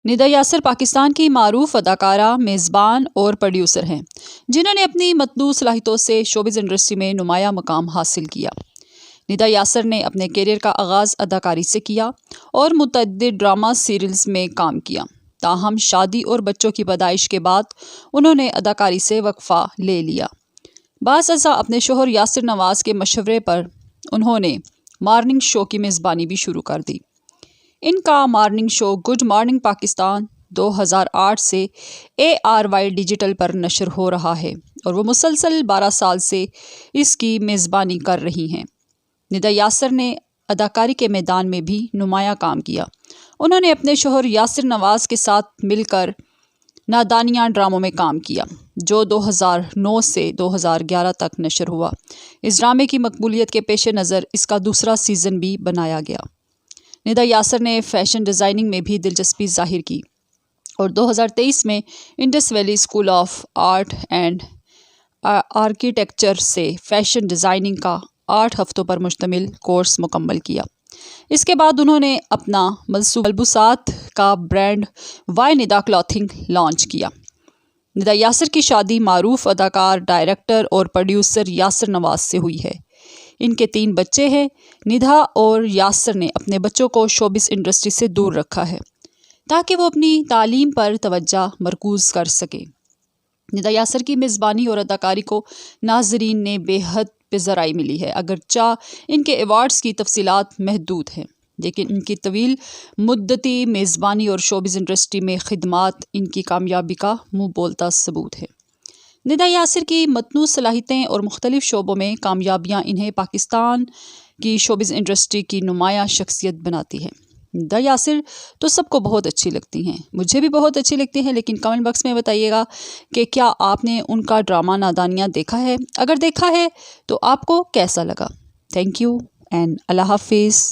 ندا یاسر پاکستان کی معروف اداکارہ، میزبان اور پروڈیوسر ہیں جنہوں نے اپنی متنوع صلاحیتوں سے شوبز انڈسٹری میں نمایاں مقام حاصل کیا۔ ندا یاسر نے اپنے کیریئر کا آغاز اداکاری سے کیا اور متعدد ڈرامہ سیریلز میں کام کیا۔ تاہم شادی اور بچوں کی پیدائش کے بعد انہوں نے اداکاری سے وقفہ لے لیا۔ بعض ازاں اپنے شوہر یاسر نواز کے مشورے پر انہوں نے مارننگ شو کی میزبانی بھی شروع کر دی۔ ان کا morning show good morning Pakistan 2008 سے ARY ڈیجیٹل پر نشر ہو رہا ہے اور وہ مسلسل 12 سال سے اس کی میزبانی کر رہی ہیں۔ ندا یاسر نے اداکاری کے میدان میں بھی نمایاں کام کیا۔ انہوں نے اپنے شوہر یاسر نواز کے ساتھ مل کر نادانیاں ڈراموں میں کام کیا جو 2009 سے 2011 تک نشر ہوا۔ اس ڈرامے کی مقبولیت کے پیش نظر اس کا دوسرا سیزن بھی بنایا گیا۔ ندا یاسر نے فیشن ڈیزائننگ میں بھی دلچسپی ظاہر کی اور 2023 میں Indus valley school of art and architecture سے فیشن ڈیزائننگ کا 8 ہفتوں پر مشتمل کورس مکمل کیا۔ اس کے بعد انہوں نے اپنا ملبوسات کا برانڈ وائی ندا کلاتھنگ لانچ کیا۔ ندا یاسر کی شادی معروف اداکار، ڈائریکٹر اور پروڈیوسر یاسر نواز سے ہوئی ہے۔ ان کے 3 بچے ہیں۔ ندا اور یاسر نے اپنے بچوں کو شوبز انڈسٹری سے دور رکھا ہے تاکہ وہ اپنی تعلیم پر توجہ مرکوز کر سکیں۔ ندا یاسر کی میزبانی اور اداکاری کو ناظرین نے بے حد پذیرائی ملی ہے، اگرچہ ان کے ایوارڈز کی تفصیلات محدود ہیں، لیکن ان کی طویل مدتی میزبانی اور شوبز انڈسٹری میں خدمات ان کی کامیابی کا منہ بولتا ثبوت ہے۔ ندا یاسر کی متنوع صلاحیتیں اور مختلف شعبوں میں کامیابیاں انہیں پاکستان کی شوبز انڈسٹری کی نمایاں شخصیت بناتی ہے۔ ندا یاسر تو سب کو بہت اچھی لگتی ہیں، مجھے بھی بہت اچھی لگتی ہیں، لیکن کمنٹ باکس میں بتائیے گا کہ کیا آپ نے ان کا ڈرامہ نادانیاں دیکھا ہے؟ اگر دیکھا ہے تو آپ کو کیسا لگا؟ تھینک یو اینڈ اللہ حافظ۔